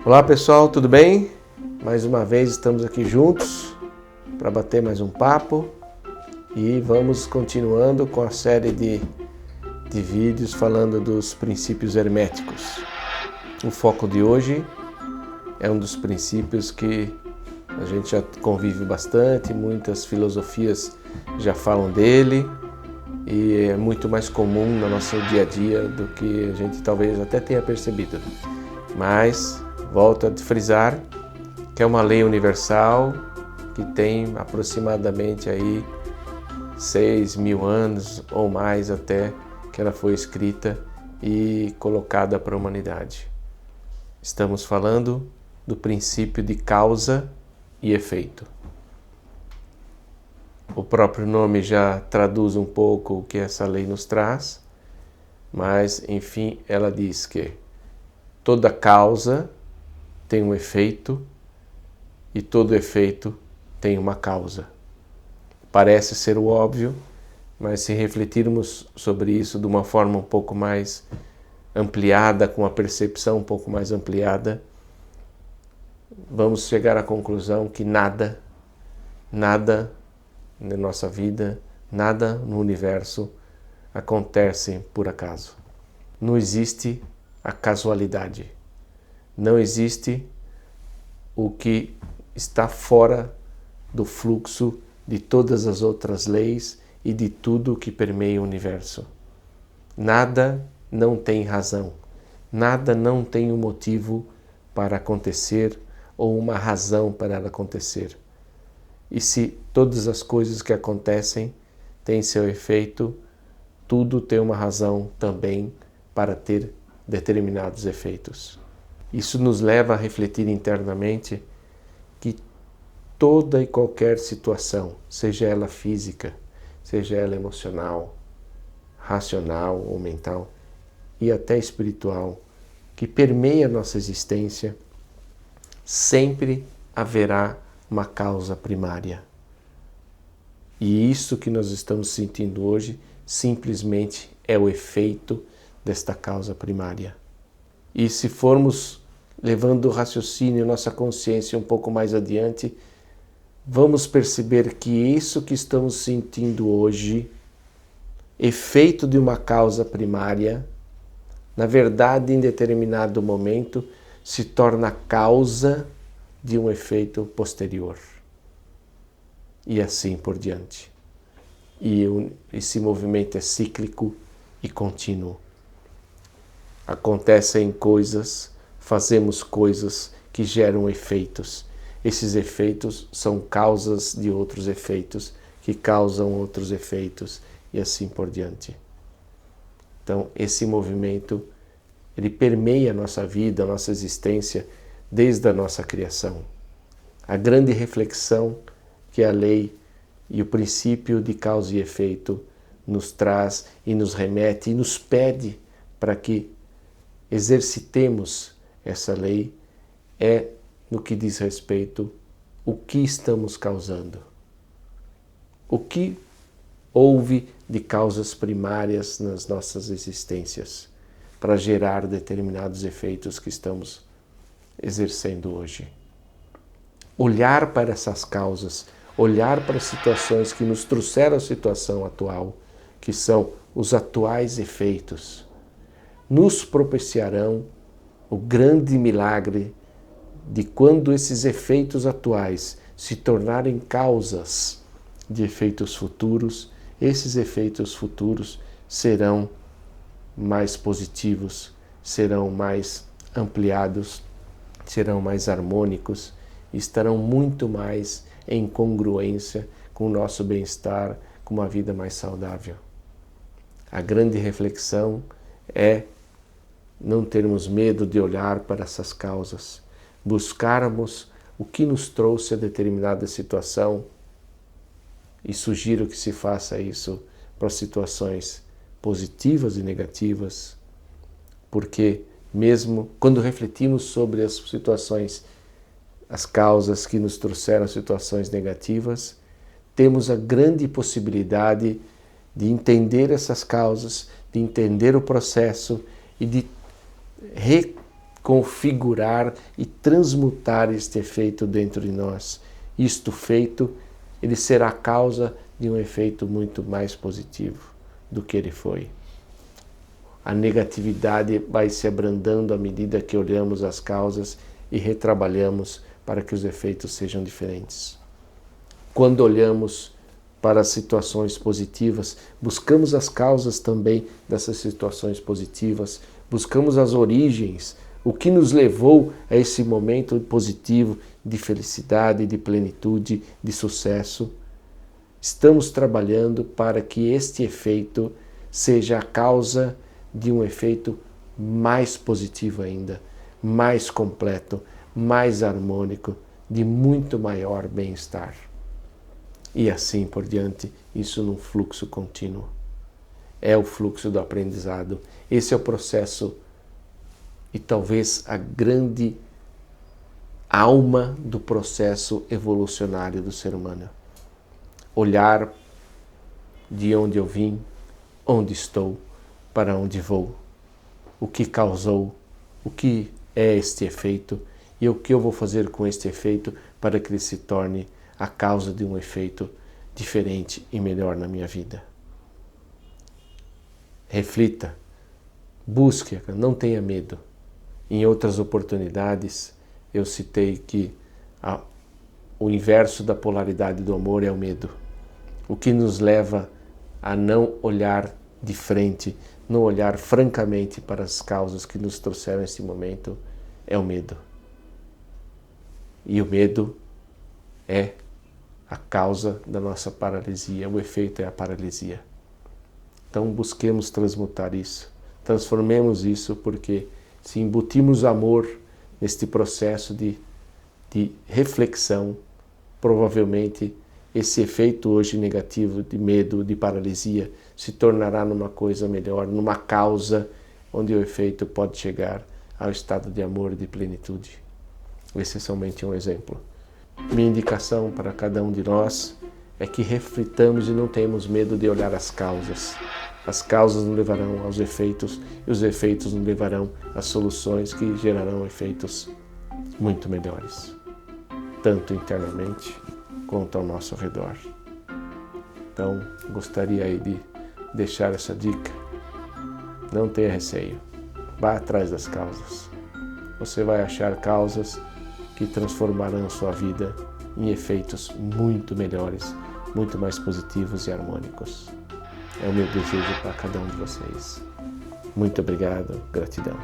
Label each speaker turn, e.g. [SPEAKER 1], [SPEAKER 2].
[SPEAKER 1] Olá pessoal, tudo bem? Mais uma vez estamos aqui juntos para bater mais um papo e vamos continuando com a série de vídeos falando dos princípios herméticos. O foco de hoje é um dos princípios que a gente já convive bastante, muitas filosofias já falam dele e é muito mais comum no nosso dia a dia do que a gente talvez até tenha percebido. Mas volto a frisar que é uma lei universal que tem aproximadamente aí 6.000 anos ou mais até que ela foi escrita e colocada para a humanidade. Estamos falando do princípio de causa e efeito. O próprio nome já traduz um pouco o que essa lei nos traz, mas enfim, ela diz que toda causa tem um efeito e todo efeito tem uma causa. Parece ser o óbvio, mas se refletirmos sobre isso de uma forma um pouco mais ampliada, com a percepção um pouco mais ampliada, vamos chegar à conclusão que nada na nossa vida, nada no universo acontece por acaso. Não existe a casualidade. Não existe o que está fora do fluxo de todas as outras leis e de tudo que permeia o universo. Nada não tem razão. Nada não tem um motivo para acontecer ou uma razão para ela acontecer. E se todas as coisas que acontecem têm seu efeito, tudo tem uma razão também para ter determinados efeitos. Isso nos leva a refletir internamente que toda e qualquer situação, seja ela física, seja ela emocional, racional ou mental e até espiritual, que permeia a nossa existência, sempre haverá uma causa primária. E isso que nós estamos sentindo hoje simplesmente é o efeito desta causa primária. E se formos levando o raciocínio, nossa consciência um pouco mais adiante, vamos perceber que isso que estamos sentindo hoje, efeito de uma causa primária, na verdade, em determinado momento, se torna causa de um efeito posterior. E assim por diante. E esse movimento é cíclico e contínuo. Acontecem coisas, fazemos coisas que geram efeitos. Esses efeitos são causas de outros efeitos, que causam outros efeitos e assim por diante. Então, esse movimento, ele permeia a nossa vida, a nossa existência, desde a nossa criação. A grande reflexão que a lei e o princípio de causa e efeito nos traz e nos remete e nos pede para que exercitemos essa lei é no que diz respeito o que estamos causando. O que houve de causas primárias nas nossas existências para gerar determinados efeitos que estamos exercendo hoje. Olhar para essas causas, olhar para as situações que nos trouxeram a situação atual, que são os atuais efeitos, nos propiciarão o grande milagre de quando esses efeitos atuais se tornarem causas de efeitos futuros, esses efeitos futuros serão mais positivos, serão mais ampliados, serão mais harmônicos, estarão muito mais em congruência com o nosso bem-estar, com uma vida mais saudável. A grande reflexão é não termos medo de olhar para essas causas, buscarmos o que nos trouxe a determinada situação e sugiro que se faça isso para situações positivas e negativas, porque mesmo quando refletimos sobre as situações, as causas que nos trouxeram situações negativas, temos a grande possibilidade de entender essas causas, de entender o processo e de configurar e transmutar este efeito dentro de nós. Isto feito, ele será a causa de um efeito muito mais positivo do que ele foi. A negatividade vai se abrandando à medida que olhamos as causas e retrabalhamos para que os efeitos sejam diferentes. Quando olhamos para as situações positivas, buscamos as causas também dessas situações positivas, buscamos as origens, o que nos levou a esse momento positivo de felicidade, de plenitude, de sucesso. Estamos trabalhando para que este efeito seja a causa de um efeito mais positivo ainda, mais completo, mais harmônico, de muito maior bem-estar. E assim por diante, isso num fluxo contínuo. É o fluxo do aprendizado. Esse é o processo e talvez a grande alma do processo evolucionário do ser humano. Olhar de onde eu vim, onde estou, para onde vou, o que causou, o que é este efeito e o que eu vou fazer com este efeito para que ele se torne a causa de um efeito diferente e melhor na minha vida. Reflita, busque, não tenha medo. Em outras oportunidades, eu citei que o inverso da polaridade do amor é o medo. O que nos leva a não olhar de frente, não olhar francamente para as causas que nos trouxeram esse momento, é o medo. E o medo é a causa da nossa paralisia, o efeito é a paralisia. Então busquemos transmutar isso, transformemos isso, porque se embutimos amor neste processo de reflexão, provavelmente esse efeito hoje negativo de medo, de paralisia, se tornará numa coisa melhor, numa causa onde o efeito pode chegar ao estado de amor e de plenitude. Esse é somente um exemplo. Minha indicação para cada um de nós é que reflitamos e não tenhamos medo de olhar as causas. As causas nos levarão aos efeitos e os efeitos nos levarão às soluções que gerarão efeitos muito melhores, tanto internamente quanto ao nosso redor. Então, gostaria aí de deixar essa dica. Não tenha receio. Vá atrás das causas. Você vai achar causas que transformarão sua vida em efeitos muito melhores, muito mais positivos e harmônicos. É o meu desejo para cada um de vocês. Muito obrigado, gratidão.